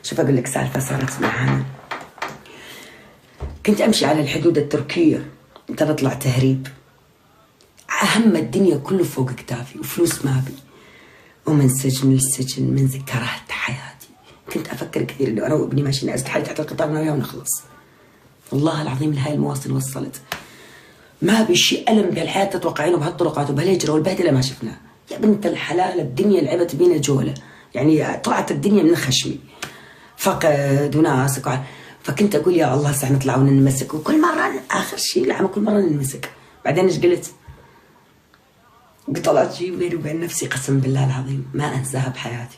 شوف أقول لك سالفة صارت معانا. كنت أمشي على الحدود التركية، ترى أطلع تهريب، أهم الدنيا كله فوق كتافي وفلوس ما بي، ومن سجن للسجن، من كرهت حياتي. كنت أفكر كثير إنه أنا وابني ماشيين نازل حالي تحت القطار أنا وياه ونخلص. والله العظيم لهاي المواصل وصلت، ما بي شيء ألم بهالحياة تتوقعينه بهالطرقات وبهالهجرة والبهدلة ما شفناه. يا بنت الحلال الدنيا لعبت بينا جولة، يعني طلعت الدنيا من خشمي، فقد وناس. فكنت أقول يا الله ساعة نطلع وننمسك، وكل مرة آخر شيء لعمة كل مرة ننمسك. بعدين إيش قلت طلعت شيء بيني وبين نفسي قسم بالله العظيم ما أنساها بحياتي.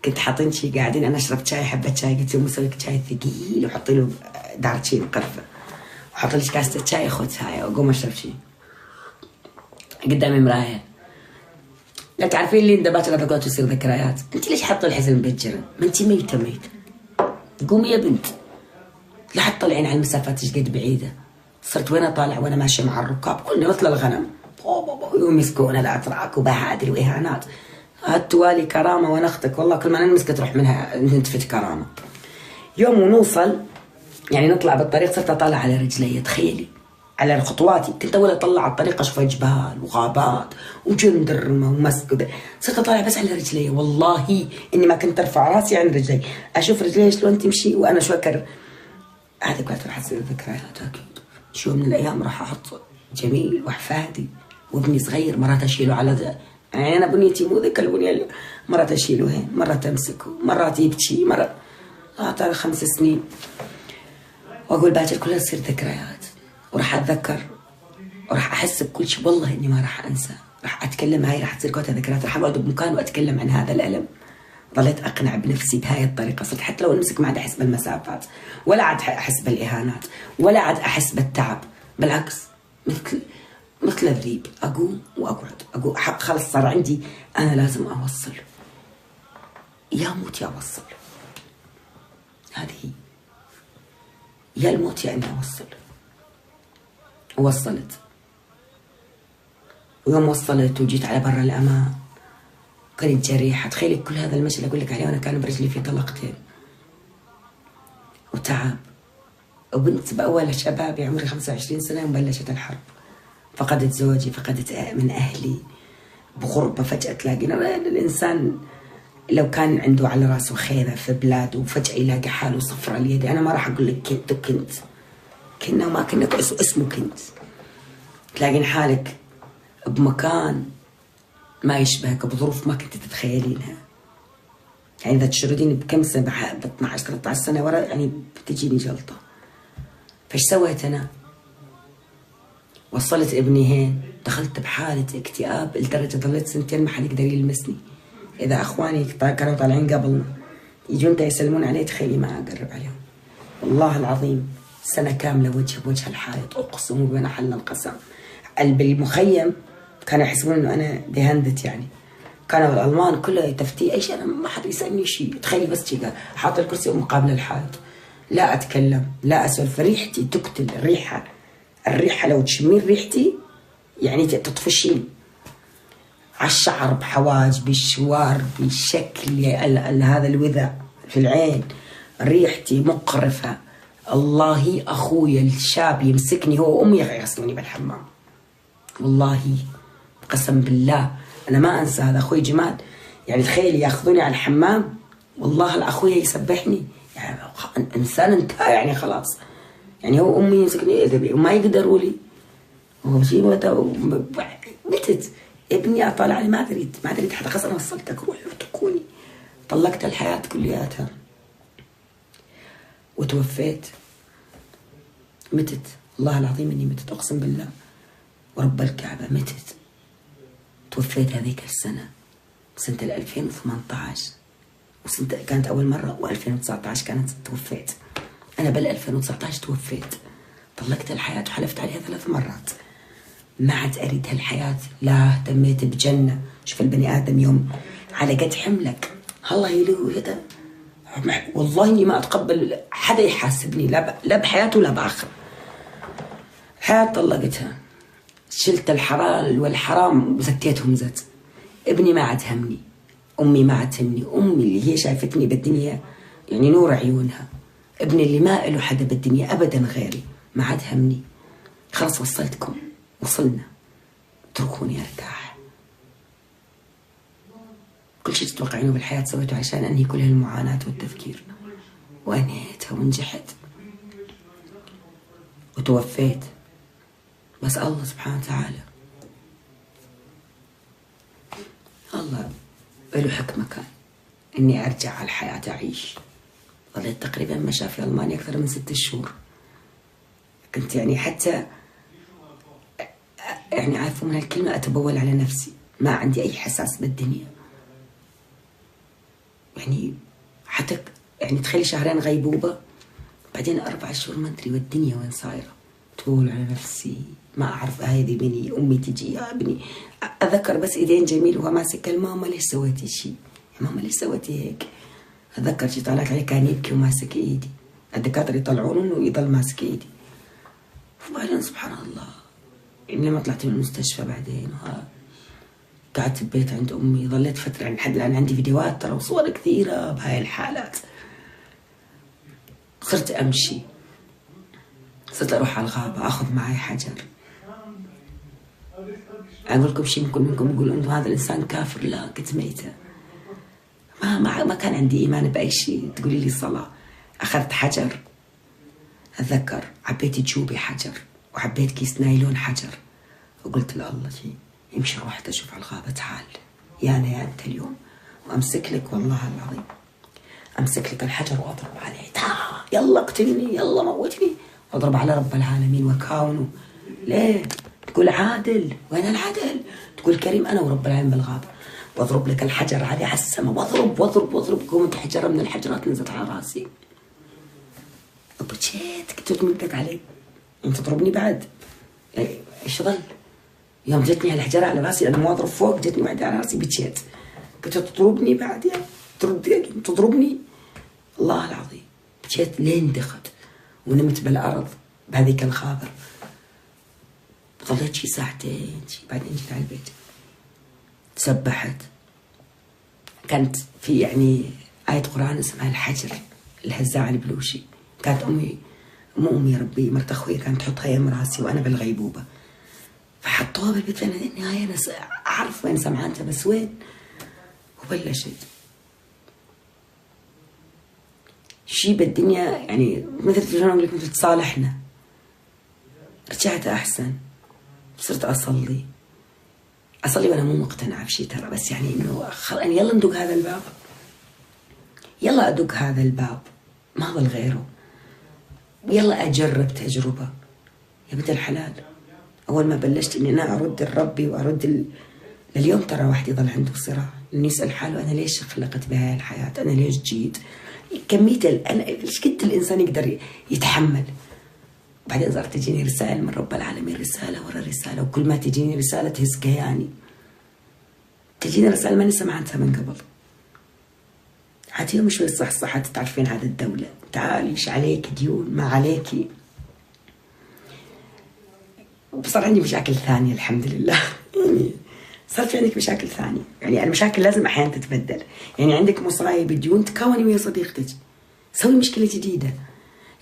كنت حاطين شيء قاعدين أنا أشرب شاي، حبة شاي، قلت يوم مسوي شاي ثقيل وحطي له دارتشين قرفة وحط لي كاسة شاي خذ هاي وأقوم أشرب شيء قدامي مراية. لا تعرفين اللي اندبات الأرقات تصير ذكريات. أنت ليش حاطة الحزن بالجرة؟ ما أنت ميتة ميتة. قومي يا بنت، لا حتى طلعين على المسافات ايش قد بعيدة. صرت وين أطالع وأنا ماشية مع الركاب كلنا مثل الغنم، ويمسكون الأتراك وبهادل وإهانات. هالتوالي كرامة وأنا أختك، والله كل ما نمسك تروح منها ننتفت كرامة. يوم ونوصل يعني نطلع بالطريق صرت أطالع على رجلي، تخيلي على خطواتي. كنت أول أطلع على الطريق أشوف جبال وغابات وجندرمة ومسك، صرت أطالع بس على رجلي. والله إني ما كنت أرفع راسي عن رجلي، أشوف رجلي شلون تمشي وأنا شو أكر. هذه كانت راح تصير ذكريات أكيد. شو من الأيام راح أحط جميل وأحفادي وابني صغير مرات أشيله على يعني أنا بنيتي مو ذيك البنية اللي مرات أشيله هين، مرات أمسكه، مرات يبكي، مرات أعطى 5 سنين. وأقول باكر كلها تصير ذكريات، وراح أتذكر وراح أحس بكل شيء. والله إني ما راح أنسى، راح أتكلم هاي راح تصير كلها ذكريات. راح أقعد بمكان وأتكلم عن هذا الألم. ظليت أقنع بنفسي بهاي الطريقة. صرت حتى لو أمسك ما عاد أحس بالمسافات، ولا عاد أحس بالإهانات، ولا عاد أحس بالتعب. بالعكس مثل الذيب أقوم وأقعد أقول خلص صار عندي أنا لازم أوصل، يا موت يا أوصل. هذه يا الموت يا إني أوصل. ووصلت، ويوم وصلت وجيت على برا الأمان كنت جريحة. تخيلي كل هذا المشي اللي أقول لك عليه وأنا كان برجلي في طلقتين وتعب، وبنت بأول شبابي عمري 25 سنة وبلشت الحرب. فقدت زوجي، فقدت من أهلي بغربة. فجأة تلاقي الإنسان لو كان عنده على راسه خيمة في بلاده وفجأة يلاقي حاله صفرة اليد. أنا ما راح أقول لك كنت وكنت، كنا وما كنا، اسمه كنت. تلاقين حالك بمكان ما يشبهك، بظروف ما كنت تتخيلينها. يعني إذا تشردين بكم سنة، ب 12 13 سنة ورا، يعني بتجيني جلطة. فايش سويت أنا؟ وصلت ابني هين، دخلت بحالة اكتئاب لدرجة ظليت 2 ما حد يقدر يلمسني. إذا أخواني كانوا طالعين قبلنا يجون يسلمون علي، تخيلي ما أقرب عليهم. والله العظيم سنة كاملة وجه بوجه الحائط، أقسم بين حل القسم. بالمخيم كانوا يحسبون إنه أنا دهندت، يعني كانوا الألمان كله يتفتي أي شيء، أنا ما حد يسألني شيء. تخيلي بس شيء حاط الكرسي مقابل الحائط، لا أتكلم لا أسولف. ريحتي تقتل، الريحة لو تشمين ريحتي يعني تطفشين. عالشعر، بحواجبي، الشوار، بشكل هذا الوذا في العين، ريحتي مقرفة. الله أخوي الشاب يمسكني هو وأمي يغسلوني بالحمام. والله قسم بالله أنا ما أنسى هذا. أخوي جمال يعني تخيل ياخذوني على الحمام، والله الأخوي يسبحني يعني إنسان انتهى يعني خلاص. يعني هو أمي يمسكني وما يقدروا لي، هو شيء متت ابني أطالع علي، ما أدري حتى خلاص أنا وصلتك روحي وتكوني. طلقت الحياة كلياتها وتوفيت. متت، والله العظيم إني متت، أقسم بالله ورب الكعبة متت. توفيت هذيك السنة، سنة 2018، وسنة كانت أول مرة، و2019 كانت توفيت. أنا بال 2019 توفيت. طلقت الحياة وحلفت عليها 3 مرات. ما عاد أريد هالحياة، لا اهتميت بجنة. شوف البني آدم يوم على قد حملك الله يلو هذا. والله إني ما أتقبل حدا يحاسبني لا بحياته ولا بآخر. الحياة طلقتها، شلت الحلال والحرام وزكيتهم زت. ابني ما عاد همني، أمي ما عاد همني. أمي اللي هي شايفتني بالدنيا يعني نور عيونها. ابني اللي ما له حدا بالدنيا أبدا غيري ما عاد همني، خلاص وصلتكم، وصلنا، اتركوني أرتاح. كل شيء تتوقعينه بالحياة سويته عشان أنهي كل هالمعاناة والتفكير، وأنهيتها ونجحت وتوفيت. بس الله سبحانه وتعالى، الله له حكمة كان إني أرجع على الحياة أعيش. ظليت تقريبا مشى في ألمانيا أكثر من 6 شهور. كنت يعني حتى يعني عارفة من هالكلمة أتبول على نفسي، ما عندي أي حساس بالدنيا. يعني حتى يعني تخيلي 2 شهر غيبوبة، بعدين 4 شهور ما أدري والدنيا وين صايرة. أتبول على نفسي، ما أعرف هذه بني أمي تجي يا ابني. أذكر بس إيدين جميل وهو ماسك الماما، ليش سويتي شيء يا ماما، ليش سويتي هيك. أتذكر شي طلعت عليه كان يبكي وماسك إيدي، الدكاترة يطلعون إنه يضل ماسك إيدي. وبعدين سبحان الله يعني لما طلعت من المستشفى بعدين قعدت ببيت عند أمي، ظليت فترة يعني لحد الآن عندي فيديوهات ترى وصور كثيرة بهاي الحالات. صرت أمشي، صرت أروح على الغابة أخذ معي حجر. أقول لكم شيء ممكن منكم يقول إنه هذا الإنسان كافر، لا كنت ميتة، ما كان عندي إيمان بأي شيء. تقولي لي صلاة، أخذت حجر، أتذكر عبيت جوبي حجر وعبيت كيس نايلون حجر، وقلت لله شيء يمشي روحت أشوف على الغابة، تعال يا أنا يا أنت اليوم، وأمسك لك والله العظيم أمسك لك الحجر وأضرب عليه، يلا اقتلني يلا موتني، وأضرب على رب العالمين وكاونه. ليه؟ تقول عادل، وين العدل؟ تقول كريم، أنا ورب العالمين بالغابة، واضرب لك الحجر على السماء، واضرب واضرب واضرب، قومت حجرة من الحجرات نزلت على راسي. بكيت، كنت مدك علي انت تضربني بعد. ايش ظل؟ يوم جتني هالحجرة على راسي لأنه ما أضرب فوق، جتني واحدة على راسي بكيت. كنت تضربني بعد يعني تضربني الله العظيم. بكيت لين دخت ونمت بالأرض بهذيك الخابر. ظليت شي 2 ساعتين بعدين جيت على البيت تسبحت. كانت في يعني آية قرآن اسمها الحجر الهزاع البلوشي، كانت أمي ربي مرت أخوي كانت تحطها يم راسي وأنا بالغيبوبة، فحطوها بالبيت. فأنا النهاية أنا أعرف وين سمعانتها بس وين. وبلشت شي بالدنيا يعني مثل شلون أقول لك، مثل تصالحنا. رجعت أحسن، صرت أصلي وأنا مو مقتنعة بشي ترى، بس يعني إنه يعني يلا ندق هذا الباب، يلا أدق هذا الباب ما ظل غيره، يلا أجرب تجربة. يا بنت الحلال أول ما بلشت إني أنا أرد لربي وأرد لليوم ترى واحد يظل عنده صراع إنه يسأل حاله أنا ليش خلقت بهاي الحياة، أنا ليش جيت، كمية أنا إيش قد الإنسان يقدر يتحمل. بعدين صارت تجيني رسائل من رب العالمين، رسالة ورا رسالة، وكل ما تجيني رسالة تهز كياني. تجيني رسالة ماني سمعتها من قبل، عاد شوي صح تعرفين هذا الدولة، تعالي ايش عليك ديون ما عليكي. وصار عندي مشاكل ثانية الحمد لله. يعني صار في عندك مشاكل ثانية، يعني المشاكل لازم أحيانا تتبدل. يعني عندك مصايب ديون تكوني ويا صديقتك، سوي مشكلة جديدة.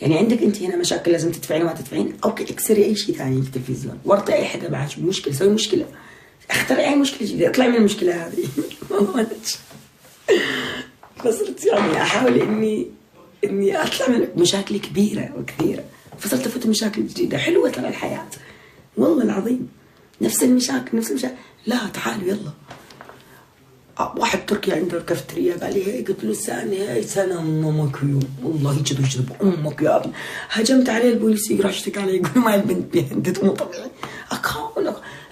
يعني عندك انت هنا مشاكل لازم تدفعين وما تدفعين، اوكي اكسري اي شيء ثاني في التلفزيون، ورطي اي حدا بعد مشكلة، سوي مشكلة، اخترعي اي مشكلة جديدة، اطلعي من المشكلة هذه. فصرت يعني احاول اني اطلع من مشاكل كبيرة وكثيرة، فصرت افوت مشاكل جديدة حلوة ترى الحياة والله العظيم. نفس المشاكل لا تعالوا يلا. واحد تركي عنده كافتريا قال لي هي، قلت له هاي سنة امك يوم والله يجذب امك يا ابني. هجمت عليه البوليس راح اشتكى عليه، يقول ما البنت بيهدد مو طبيعي.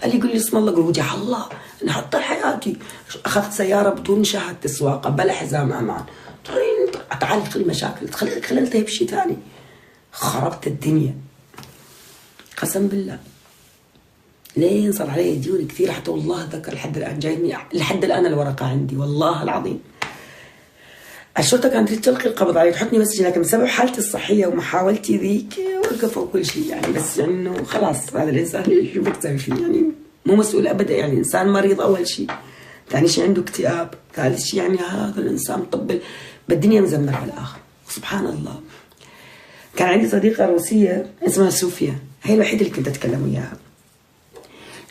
قال لي يقول لي اسم الله، قول وجه الله انا حتى حياتي اخذت سيارة بدون شهادة السواقة بلا حزام امان. تعال ادخلي مشاكل، خلينا نلتهي بشيء ثاني. خربت الدنيا قسم بالله. لين صار علي ديون كثير، حتى والله اتذكر لحد الان جايني لحد الان الورقه عندي والله العظيم. الشرطه كانت تلقي القبض علي تحطني مسجن، لكن بسبب حالتي الصحيه ومحاولتي ذيك وقفوا كل شيء يعني. بس يعني انه خلاص هذا الانسان شو بدك تسوي فيه يعني، مو مسؤول ابدا. يعني انسان مريض اول شيء، ثاني شيء عنده اكتئاب، ثالث شيء يعني هذا الانسان مطبل بالدنيا مزمر على الاخر. سبحان الله. كان عندي صديقة روسية اسمها صوفيا، هي الوحيدة اللي كنت أتكلم وياها.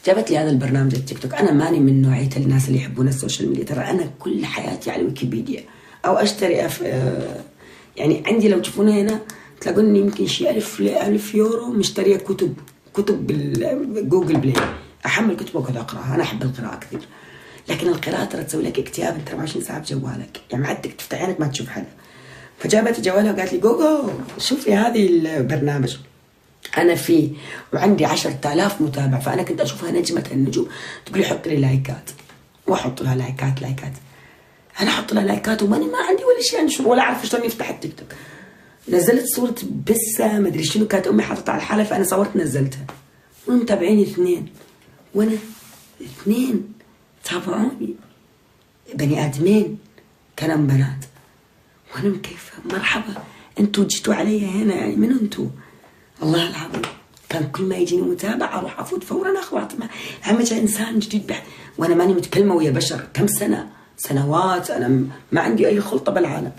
جابت لي هذا البرنامج التيك توك. أنا ماني من نوعية الناس اللي يحبون السوشيال ميديا، ترى أنا كل حياتي على ويكيبيديا أو أشتري يعني عندي لو تشوفونها هنا تلاقوني يمكن شي 1000 يورو مشترية كتب بالجوجل بلاي، أحمل كتب وأقعد أقرأها. أنا أحب القراءة كثير، لكن القراءة ترى تسوي لك اكتئاب. أنت 24 ساعة بجوالك، يعني معدك تفتح عينك ما تشوف حدا. فجابت جوالها وقالت لي جوجو شوفي هذه البرنامج أنا فيه وعندي 10,000 متابع. فأنا كنت أشوفها نجمة النجوم. تقولي حط لي لايكات، وأحط لها لايكات. أنا أحط لها لايكات وماني ما عندي ولا شيء أنشر ولا أعرف شلون يفتح التيك توك. نزلت صورة بسة مدري شنو كانت أمي حاطتها على الحالة، فأنا صورت نزلتها ومتابعيني 2، وأنا 2 تابعوني بني آدمين كانوا بنات. وانا مكيفه مرحبا انتوا جيتوا علي هنا، يعني من انتوا؟ الله العظيم كان كل ما يجيني متابع اروح افوت فورا اخوات عم جاء انسان جديد وانا ماني متكلمه ويا بشر كم سنوات انا ما عندي اي خلطه بالعالم.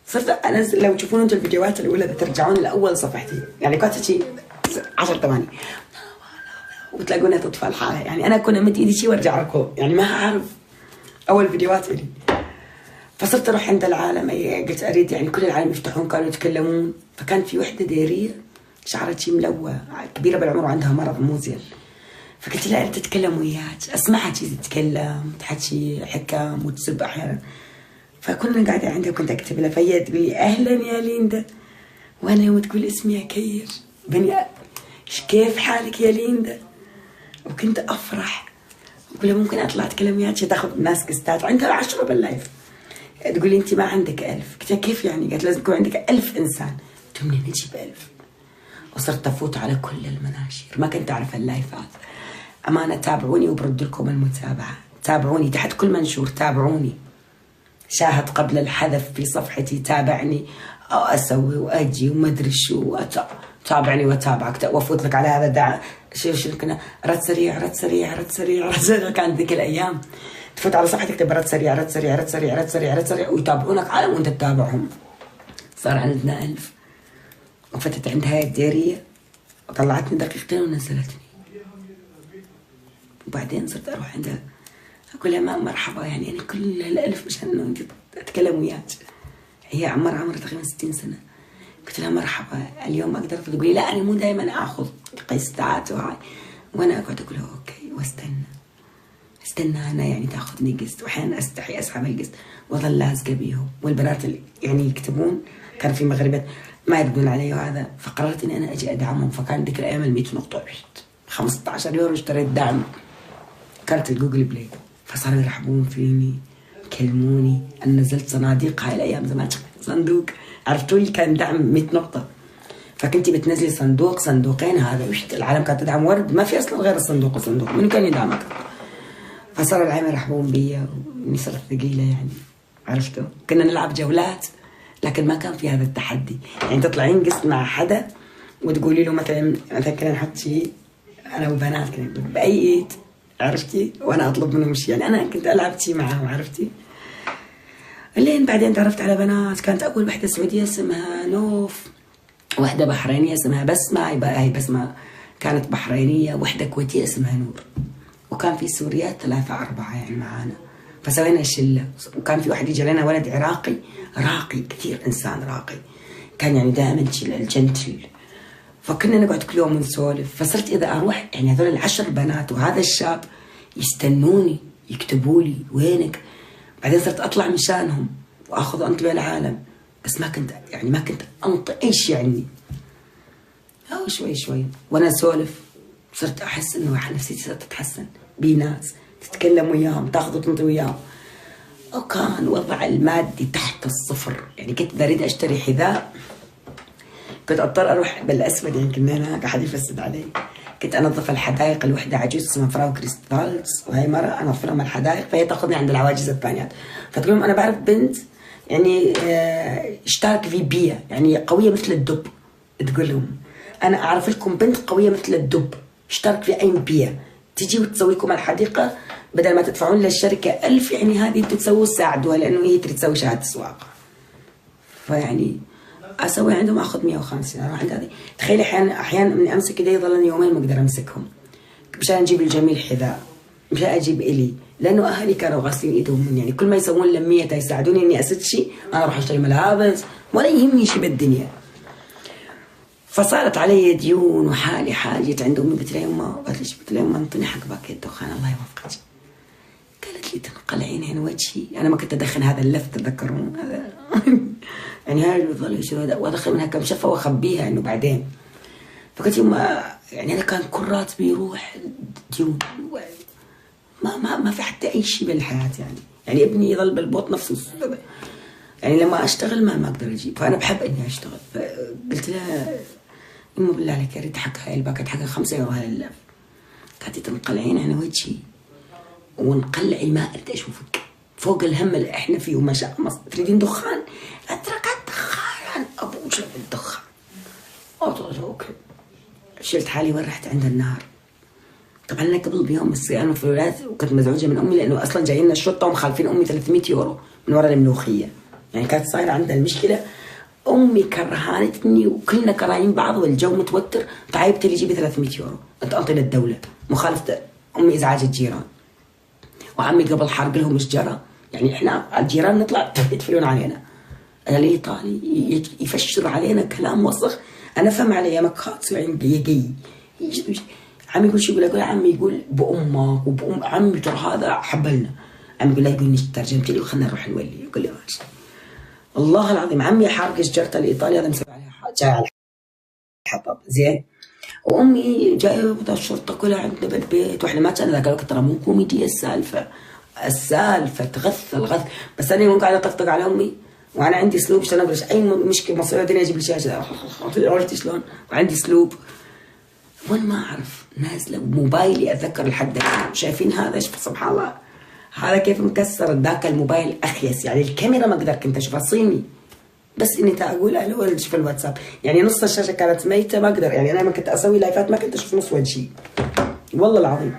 فصرت انزل، لو تشوفون انتم الفيديوهات الاولى بترجعون لاول صفحتي، يعني كانت شي 10 ثواني وتلاقونها تطفى الحاله. يعني انا كنت امد ايدي شي وارجع ركوب، يعني ما اعرف اول فيديوهات الي. فصرت اروح عند العالم، قلت اريد يعني كل العالم يفتحون كانوا يتكلمون. فكانت في وحده ديريه شعرها شي ملوى كبيره بالعمر وعندها مرض موزل، فقلت لها انت تتكلم وياك اسمعها شي تتكلم تحكي حكم وتسب احيانا. فكنا قاعده عندها وكنت اكتب لها، فهي تقول لي اهلا يا ليندا، وانا يوم تقول اسمي يا كير كيف حالك يا ليندا، وكنت افرح اقول لها ممكن اطلع اتكلم وياك. تاخذ ناس كستات عندها 10 باللايف، تقول لي انت ما عندك 1000. قلت لها كيف يعني؟ قالت لازم يكون عندك 1000 انسان. قلت منين نجيب 1000؟ وصرت افوت على كل المناشير، ما كنت اعرف اللايفات. امانه تابعوني وبرد لكم المتابعه، تابعوني تحت كل منشور، تابعوني. شاهد قبل الحذف في صفحتي، تابعني او اسوي واجي وما ادري شو، تابعني واتابعك وافوت لك على هذا شو كنا رد سريع رد سريع رد سريع رد سريع. كانت ذيك الايام تفوت على صفحتك تكتب رد سريع رد سريع رد سريع رد سريع رد سريع ويتابعونك عالم وانت تتابعهم. صار عندنا 1000 وفتت عندها الديريه وطلعتني دقيقتين ونزلتني. وبعدين صرت اروح عندها اقول لها ما مرحبا، يعني انا كل ال1000 مشان انه انت اتكلم وياك. هي عمرها تقريبا 60 سنه. قلت لها مرحبا اليوم ما قدرت. تقولي لا انا مو دائما اخذ قيستات وهاي، وانا اقعد اقول لها اوكي واستنى انا يعني تاخذني قسط، واحيانا استحي اسحب القسط واظل لازقه بيهم. والبنات اللي يعني يكتبون كان في مغربات ما يردون علي وهذا، فقررت اني انا اجي ادعمهم. فكان ذيك الايام ال 100 نقطه 15 يورو اشتريت دعم كارت الجوجل بلاي. فصاروا يرحبون فيني يكلموني. انا نزلت صناديق هاي الايام زمان، صندوق عرفتوا لي كان دعم 100 نقطه، فكنتي بتنزلي صندوق صندوقين. هذا وش العالم كانت تدعم ورد، ما في اصلا غير الصندوق وصندوق، من كان يدعمك؟ فصار العالم يرحبون بي واني صرت ثقيله يعني. عرفتوا كنا نلعب جولات لكن ما كان في هذا التحدي، يعني تطلعين قسط مع حدا وتقولي له مثلا كنا نحط شيء انا وبنات كنا باي ايد، عرفتي، وانا اطلب منهم شيء، يعني انا كنت العب شيء معهم. عرفتي لين بعدين تعرفت على بنات. كانت اول وحده سعوديه اسمها نوف، وحده بحرينيه اسمها بسمه، هاي بسمه كانت بحرينيه، وحده كويتيه اسمها نور، وكان في سوريات 3 4 يعني معانا. فسوينا شله، وكان في واحد يجي لنا ولد راقي كثير، انسان راقي كان يعني دائما الجنتل. فكنا نقعد كل يوم نسولف. فصرت اذا اروح يعني هذول ال10 بنات وهذا الشاب يستنوني يكتبوا لي وينك. بعدين صرت اطلع مشانهم واخذ انطي العالم، بس ما كنت انطي اي شيء عني. او شوي وانا اسولف صرت احس انه نفسيتي صارت تتحسن. بناس تتكلم وياهم تاخذ وتنطي وياهم. وكان وضع المادي تحت الصفر، يعني كنت اذا اريد اشتري حذاء كنت اضطر اروح بالاسود، يمكن هناك احد يفسد علي. كنت انظف الحدائق، الوحده عجوز اسمها فراو كريستالز، وهي مره انظف لهم الحدائق، فهي تاخذني عند العواجيز الثانيات. فتقول لهم انا بعرف بنت يعني اشترك في بيئه يعني قويه مثل الدب. تقول لهم انا اعرف لكم بنت قويه مثل الدب اشترك في اي بيئه، تجي وتسوي لكم الحديقه بدل ما تدفعون للشركه 1000، يعني هذه انتم تسووا تساعدوها لانه هي تريد تسوي شهاده سواقه. فيعني اسوي عندهم اخذ 150 اروح عند هذه. تخيلي احيانا من امسك ايدي يضلني يومين ما اقدر امسكهم مشان اجيب الجميل حذاء، مشان اجيب الي، لانه اهلي كانوا غاسلين ايدهم مني، يعني كل ما يسوون لمية يساعدوني اني اسد شيء انا اروح اشتري ملابس ولا يهمني شيء بالدنيا. فصارت علي ديون وحالي حاجت عند امي. قلت لها يما، قلت لها يما انطيني حق باكيت الدخان الله يوفقك. قالت لي تنقلعين عن وجهي. انا ما كنت ادخن هذا اللف تتذكرون هذا يعني هاي اللي يظل يصير وادخل منها كم شفه واخبيها انه بعدين. فقلت يما يعني انا كان كل راتبي يروح ديون، ما في حتى اي شيء بالحياه يعني ابني يظل بالبوط نفسه يعني لما اشتغل ما اقدر اجيب، فانا بحب اني اشتغل. فقلت لها يما بالله عليك يا ريت حق هاي الباكت حقها 5 يورو هاي اللف. قالت تنقلعين عن وجهي ونقلعي ما اريد اشوفك فوق الهم اللي احنا فيه وما شاء الله. تريدين دخان؟ اترك الدخان ابوش بالدخان. اوكي. شلت حالي وين رحت عند النار. طبعا انا قبل بيوم الصيانه في الولايات وكنت مزعوجه من امي لانه اصلا جايين الشرطه ومخالفين امي 300 يورو من ورا الملوخيه، يعني كانت صايره عندها المشكله. امي كرهانتني وكلنا كراهين بعض والجو متوتر. تعبت لي جيبي 300 يورو انت انطي للدوله مخالفه امي ازعاج الجيران. وعمي قبل حرق لهم شجره، يعني احنا الجيران نطلع يتفلون علينا. الايطالي يفشر علينا كلام وسخ. انا فهم علي مكاتسو عندي يجي عمي يقول شو يقول عمي يقول بامك وبام عمي ترى هذا حبلنا. عمي يقول لا يقول ترجمت لي وخلنا نروح نولي. يقول لي ماشي. والله العظيم عمي حارق شجرته الايطالي هذا مسوي عليها جاي على الحطب زين. وامي جايه بدا الشرطه كلها عندنا بالبيت واحنا ما كان ذاك الوقت ترى مو كوميدي السالفه تغث. بس انا يوم قاعده اطقطق على امي وانا عندي اسلوب عشان ابرش اي مشكله مصيره الدنيا اجيب الشاشه عرفت شلون؟ وعندي اسلوب وانا ما اعرف نازله بموبايلي اتذكر لحد الان. شايفين هذا سبحان الله هذا كيف مكسر ذاك الموبايل اخيس، يعني الكاميرا ما اقدر كنت اشوفها صيني بس اني اقول الو في الواتساب، يعني نص الشاشه كانت ميته ما اقدر، يعني انا لما كنت اسوي لايفات ما كنت اشوف نص وجهي والله العظيم.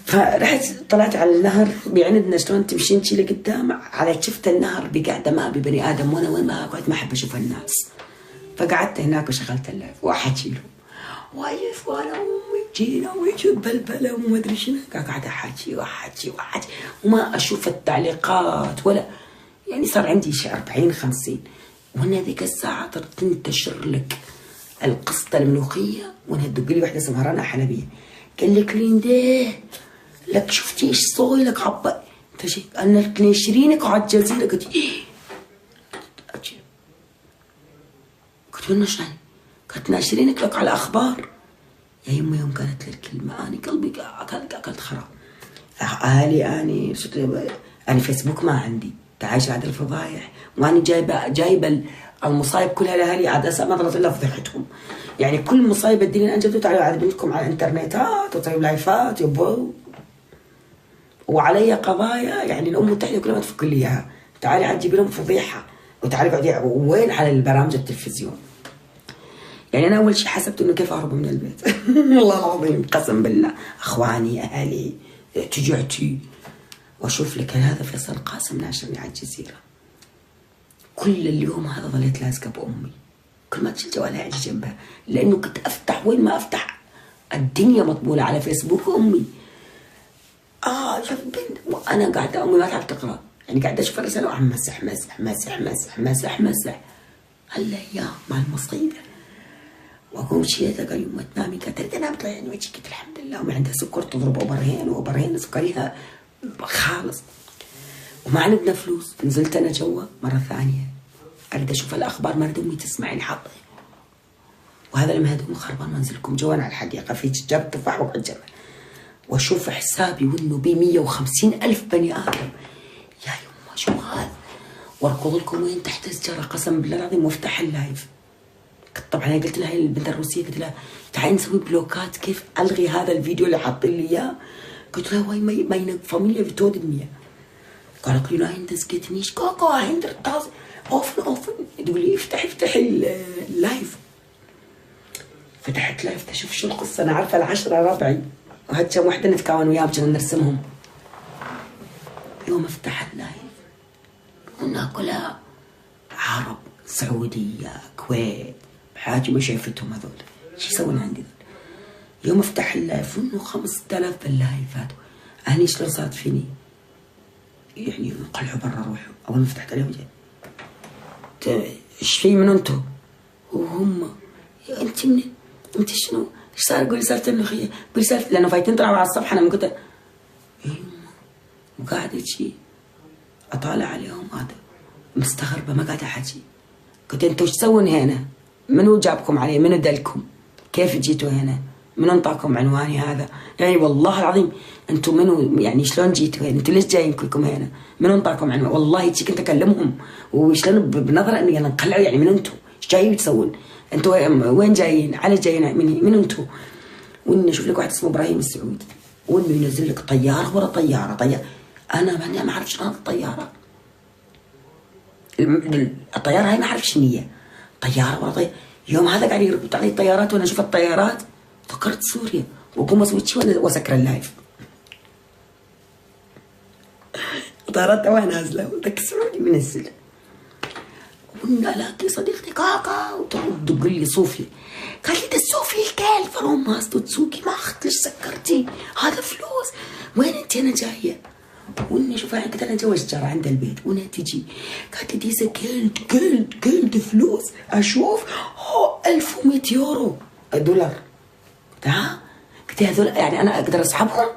فرحت طلعت على النهر بعندنا شلون تمشين شي لقدام على شفت النهر بقعده ما ببني ادم وانا وين ما قعدت ما احب اشوف الناس. فقعدت هناك وشغلت اللايف واحكي لهم واقف وانا امي جينا ويجي بلبله وما ادري شنو قاعده احكي وما اشوف التعليقات ولا يعني صار عندي شيء 40 50 وانا ذيك الساعه تنتشر لك القصه الملوخيه وانا تدق لي واحده اسمها رنا حلبيه قال لك ليندا لك شفتي ايش صوي لك عبا فشي انا ناشرينك على الجزيره قلت قلت له شنو قلت ناشرينك لك على اخبار يا يمي. يوم كانت لك الكلمه اني قلبي اكلت خراب. اهلي اني فيسبوك ما عندي تعايش على الفضايح واني جايبه المصايب كلها لاهلي عاد اسا ما ضلت الا فضيحتهم. يعني كل مصايب الدنيا انجبتوا تعالوا عاد بنتكم على الانترنتات وطيب لايفات يبو وعلي قضايا يعني الام المتحده كلها ما تفك لي اياها. تعالي عاد جيبي لهم فضيحه وتعالي قعدي وين على البرامج التلفزيون. يعني انا اول شيء حسبت انه كيف اهرب من البيت والله العظيم قسم بالله اخواني اهلي تجعتي واشوف لك هذا فيصل قاسم ناشرني على الجزيره. كل اليوم هذا ظليت لازقه بامي كل ما تشيل جوالها اجي جنبها لانه كنت افتح وين ما افتح الدنيا مطبوله على فيسبوك امي. شوف بنت وانا قاعده امي ما تعرف تقرا يعني قاعده اشوف الرساله وعم مسح هالايام مع المصيبه. واقوم شيلتها قال يما تنامي قالت انا بطلع يعني وجهي قلت الحمد لله. وما عندها سكر تضرب اوبرهين سكريها خالص وما عندنا فلوس. نزلت انا جوا مره ثانيه اريد اشوف الاخبار ما اريد امي تسمعني حظي. وهذا المهدوم خربان منزلكم جوا على الحديقه في شجر تفاح وقعد جنبه واشوف حسابي وانه بي 150,000 بني ادم. يا يما شو هذا واركض لكم وين تحت الشجره قسم بالله العظيم وافتح اللايف. طبعا انا قلت لها هي البنت الروسيه قلت لها تعالي نسوي بلوكات كيف الغي هذا الفيديو اللي حاطين لي اياه. قلت لها واي ما فاميليا بتودني. قالت لي لا انت سكتنيش كوكو هندر تاز اوفن تقول لي افتح اللايف. فتحت لايف تشوف شو القصه. انا عارفه العشره ربعي وهاد كم وحده نتكون وياهم كنا نرسمهم. يوم افتح اللايف وناكلها عرب، سعوديه، كويت، بحياتي ما شافتهم هذول. شو يسوون عندي ذول؟ يوم افتح اللايف انه 5000 باللايفات، انا شلون صارت فيني؟ يعني انقلعوا برا روحوا. اول ما فتحت عليهم ايش في من انتو؟ وهم انت من انت شنو؟ ايش صار؟ قولي سالفه المخيه، قولي سالفه، لانه فايتين طلعوا على الصفحه. انا من كنت وقاعده شي اطالع عليهم، هذا مستغربه ما قاعده احكي. قلت انتوا ايش تسوون هنا؟ منو جابكم علي؟ منو دلكم؟ كيف جيتوا هنا؟ من انطاكم عنواني هذا؟ يعني والله العظيم انتوا منو؟ يعني شلون جيتوا هنا؟ انتوا ليش جايين كلكم هنا؟ من انطاكم عنوان؟ والله هيك كنت اكلمهم وشلون بنظره اني انا انقلعوا. يعني من انتوا؟ ايش جايين تسوون؟ انتوا وين جايين؟ على جايين من انتوا؟ وانه شوف لك واحد اسمه ابراهيم السعودي، وانه ينزل لك طياره ورا طياره. انا ما اعرف شنو هذه الطياره. الطياره هاي ما اعرف شنو هي، طياره ورا طياره. يوم هذا قاعد يربط علي الطيارات وانا اشوف الطيارات فكرت سوريا، واقوم اسوي شي واسكر اللايف. طيارات توها نازله وذاك السعودي منزل، الاقي صديقتي كاكا وتدق لي صوفي، قالت لي تسوفي الكيل فروم ماستو تسوقي، ما اخذت ليش سكرتي؟ هذا فلوس، وين انت؟ انا جايه. واني اشوفها قلت انا جوا الشجره عند البيت، وانها تجي قالت لي ديزا كيلد فلوس. اشوف 1100 يورو دولار. ها قلت هذول يعني انا اقدر اسحبهم؟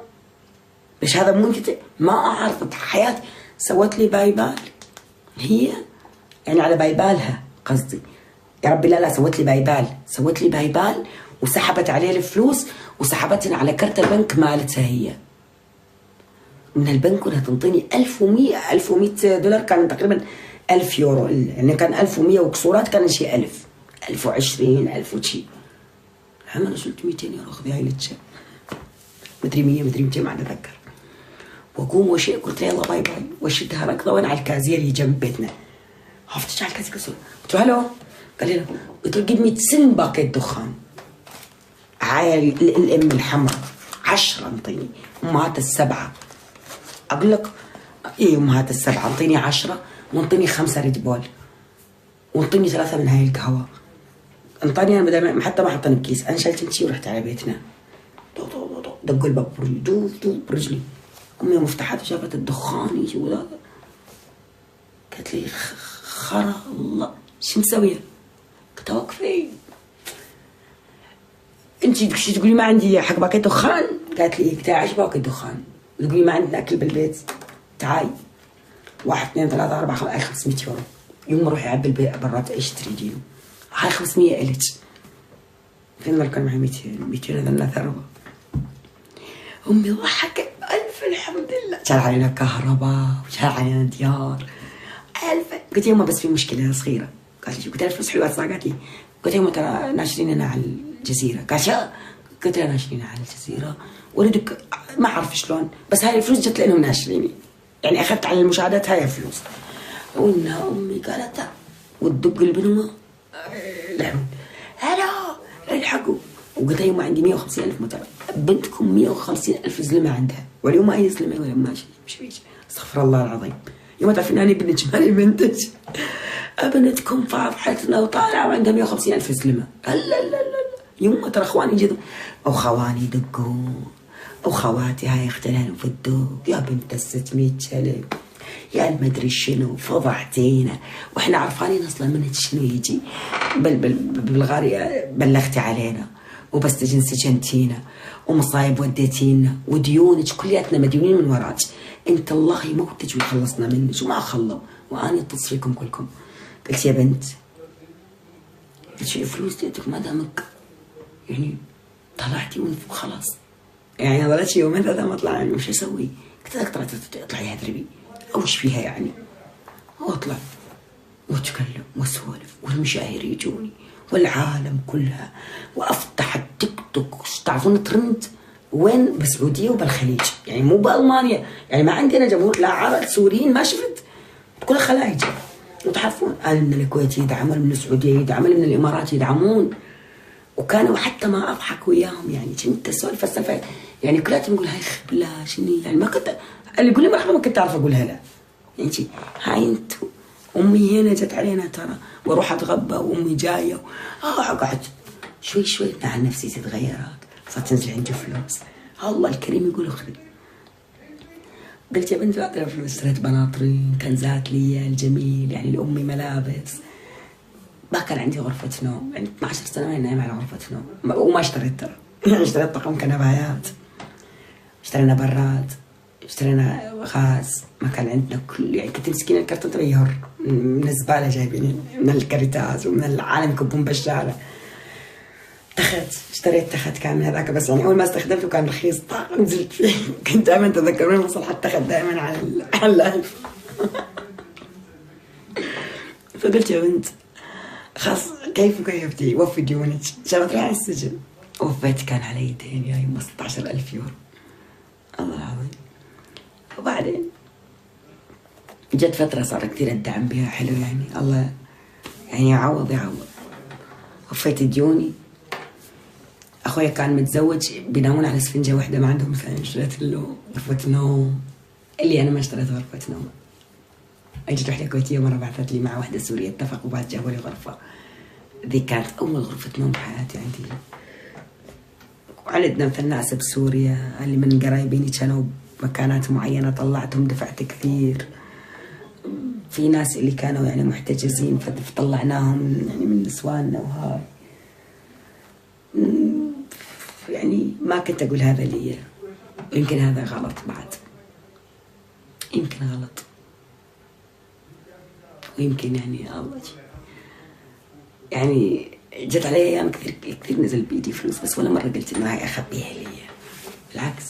ليش هذا مو ما اعرف حياتي. سوت لي بايبال هي، يعني على بايبالها قصدي، يا ربي لا سوت لي بايبال وسحبت عليه الفلوس وسحبتني على كرت البنك مالتها هي من البنك، وانها تنطيني 1100 دولار. كان تقريبا 1000 يورو، يعني كان 1100 وكسورات، كان شيء 1000 1020 1000 وشي. انا شلت 200 يورو خذي هاي لتشا، مدري 100 مدري 200 ما اتذكر. واقوم وشيء قلت له يلا باي باي، واشدها ركضه وانا على الكازيه اللي جنب بيتنا. عرفت على الكازيه قلت له هلو، قال لي قلت له قد 100 سن باكيت دخان. هاي الام الحمراء 10 انطيني، امهات السبعه اقول لك ايه، امهات السبعه انطيني 10 وانطيني 5 ريد بول وانطيني 3 من هاي القهوه. انطاني انا بدل حتى ما حطني بكيس، انا شلت انتي ورحت على بيتنا. دقوا الباب دوف برجلي. امي يوم فتحت وشافت الدخان يجي وذا قالت لي خرا الله شو مسويه؟ قلت وقفي انتي شو تقولي ما عندي حق باكيت دخان؟ قالت لي قلت لها عايش باكيت دخان تقولي ما عندنا اكل بالبيت؟ تعالي 1 2 3 4 500 يورو. يوم روحي عبي البيت برات ايش تريدين؟ هاي 500 الك. فين كان معي 200 هذا ثروه. امي ضحكت الف الحمد لله، جال علينا كهرباء وجال علينا ديار الف. قلت يما بس في مشكله صغيره. قالت لي قلت لها الفلوس حلوه قالت لي، قلت يما ترى ناشريننا على الجزيره. قالت شو؟ قلت لها ناشرين على الجزيره ولدك ما اعرف شلون، بس هاي الفلوس جت لانهم ناشريني، يعني اخذت على المشاهدات هاي الفلوس. وانها امي قالت وتدق البنوه لعبوا هلا الحقوا. وقلت يما عندي 150,000 متابع، بنتكم 150,000 زلمه عندها، واليوم اي زلمه ولا ماشي مش فيش. استغفر الله العظيم. يوم تعرفين اني بنتك ماني بنتك، بنتكم فاضحتنا وطالعه وعندها 150,000 زلمه. لا لا لا لا يما ترى اخواني جدوا او خواني دقوا او خواتي هاي اختلالوا في الدوق. يا بنت ال 600 شلب يا المدري شنو فضحتينا، واحنا عرفانين اصلا منك شنو يجي. بالغارية بلغتي علينا وبستجن سجنتينا ومصايب وديتينا وديونك كلياتنا مديونين من وراك. انت الله يموتك ويخلصنا منك وما خلوا، واني اتصل فيكم كلكم. قلت يا بنت قلت شي فلوس ديتك ما دامك يعني طلعتي من فوق خلاص، يعني ظلت يومين 3 ما طلع يعني وش اسوي؟ قلت لك اطلعي اضربي او ايش فيها يعني. واطلع واتكلم واسولف والمشاهير يجوني والعالم كلها، وافتح التيك توك تعرفون ترند وين؟ بالسعوديه وبالخليج، يعني مو بالمانيا، يعني ما عندنا جمهور لا عرب سوريين ما شفت، كل خلايج. وتعرفون من الكويت يدعمون، من السعوديه يدعمون، من الامارات يدعمون. وكانوا حتى ما اضحك وياهم، يعني كنت اسولف السالفه يعني كلاتهم نقول هاي خبله شنو يعني، ما كنت اللي يقول لي مرحبا ما كنت اعرف اقولها لا، يعني هاي انتم امي هنا جت علينا ترى، واروح اتغبى وامي جايه، اقعد شوي شوي مع نفسيتي تغيرت، صارت تنزل عندي فلوس، الله الكريم يقول اخذي. قلت يا بنتي اقدر فلوس، اشتريت بناطرين، كنزات لي الجميل يعني لامي، ملابس. ما كان عندي غرفة نوم، يعني 12 سنة ما نايم على غرفة نوم، وما اشتريت ترى يعني اشتريت طقم كنبايات، اشترينا براد، اشترينا غاز، ما كان عندنا كل يعني كنت مسكين الكرتون تبي يهر من الزبالة، جايبين من الكريتاز ومن العالم يكبون بالشارع. تخت، اشتريت تخت كان هذاك، بس يعني اول ما استخدمته كان رخيص، نزلت فيه. كنت دائما تذكروني مصلحة التخت دائما على الألف. فقلت يا بنت خلاص كيف كيفتي وفي ديونك، شبت راح السجن. وفيت، كان علي دين يا يمه 16,000 يورو، الله العظيم. وبعدين جت فترة صار كثير الدعم بها حلو، يعني الله يعني يعوض يعوض. وفيت ديوني. اخويا كان متزوج بينامون على اسفنجة واحدة، ما عندهم ثاني، اشتريت له غرفة نوم اللي انا ما اشتريت غرفة نوم. اجت وحدة كويتية مرة بعثت لي مع واحدة سورية، اتفقوا بعد جابوا لي غرفة. ذي كانت اول غرفة نوم بحياتي عندي. وعندنا مثل ناس بسوريا اللي من قرايبيني كانوا مكانات معينة، طلعتهم دفعت كثير. في ناس اللي كانوا يعني محتجزين فطلعناهم يعني من نسواننا وهاي. يعني ما كنت أقول هذا لي، يمكن هذا غلط بعد، يمكن غلط، ويمكن يعني الله يعني جت علي أيام كثير نزل بإيدي فلوس، بس ولا مرة قلت إنه هاي أخبيها لي. بالعكس،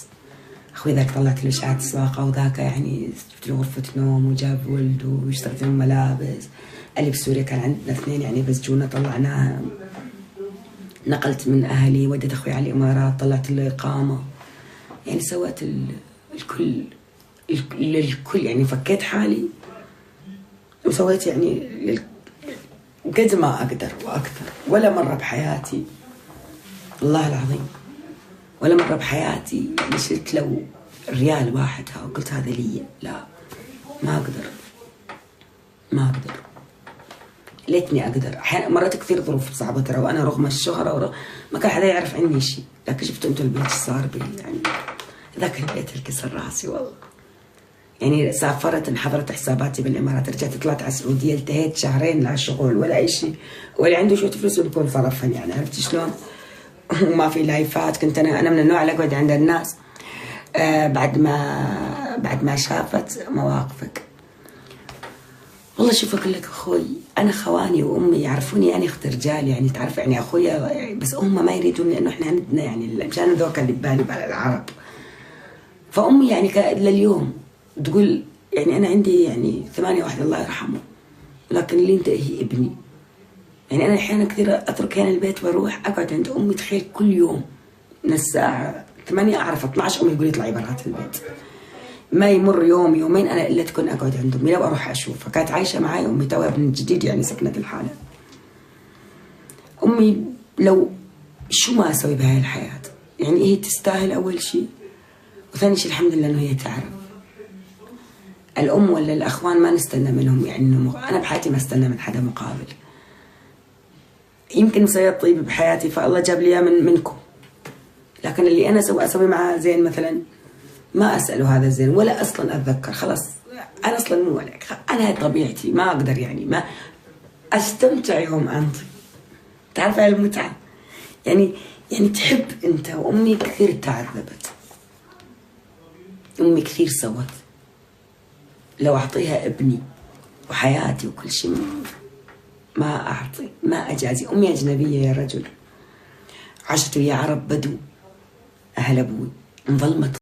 أخوي ذاك طلعت له إشاعات سواقة، وذاك يعني جبت له غرفة نوم وجاب ولده واشتريت لهم ملابس. اللي بسوريا كان عندنا 2 يعني، بس جونا طلعناها. نقلت من أهلي، وديت أخوي على الإمارات، طلعت له إقامة، يعني سويت الكل للكل، يعني فكيت حالي وسويت يعني قد ما أقدر وأكثر. ولا مرة بحياتي والله العظيم، ولا مرة بحياتي يعني شلت لو ريال واحد وقلت هذا لي، لا، ما أقدر، ما أقدر. ليتني أقدر. أحيانا مرات كثير ظروف صعبة ترى، وأنا رغم الشهرة ما كان حدا يعرف عني شيء، لكن شفتوا أنتوا البيت صار بي، يعني ذاك البيت الكسر راسي والله. يعني سافرت، انحضرت حساباتي بالإمارات، رجعت طلعت على السعودية، التهيت شهرين لا شغل ولا أي شيء، ولا عنده شوية فلوس وبكون صرفهم، يعني عرفتي شلون؟ وما في لايفات. كنت أنا من النوع اللي أقعد عند الناس بعد ما شافت مواقفك. والله شوف أقول لك أخوي، أنا خواني وأمي يعرفوني أنا أخت رجال، يعني تعرف يعني أخويا، بس هم ما يريدون لأنه إحنا عندنا يعني مشان ذوك اللي ببالي على العرب. فأمي يعني لليوم تقول يعني أنا عندي يعني 8 واحد الله يرحمه، لكن اللي انت هي ابني. يعني أنا أحيانا كثير أترك هنا البيت وأروح أقعد عند أمي، تخيل كل يوم من الساعة 8 أعرف 12 أمي تقولي اطلعي برات البيت. ما يمر يوم يومين أنا إلا تكون أقعد عند أمي، لو أروح أشوفها. كانت عايشة معي أمي توها من جديد، يعني سكنت الحالة. أمي لو شو ما أسوي بهاي الحياة، يعني هي تستاهل أول شيء، وثاني شيء الحمد لله إنه هي تعرف. الأم ولا الأخوان ما نستنى منهم، يعني أنا بحياتي ما استنى من حدا مقابل. يمكن مسويات طيبة بحياتي فالله جاب لي منكم، لكن اللي أنا أسوي معاه زين مثلا ما أسأله هذا زين، ولا أصلا أتذكر. خلاص أنا أصلا مو عليك، أنا هاي طبيعتي، ما أقدر يعني ما أستمتع يوم أنطي. تعرف هاي المتعة، يعني تحب أنت. وأمي كثير تعذبت، أمي كثير سوت. لو أعطيها ابني وحياتي وكل شيء ما أعطي، ما أجازي. أمي أجنبية يا رجل، عشت ويا عرب بدو، أهل أبوي، انظلمت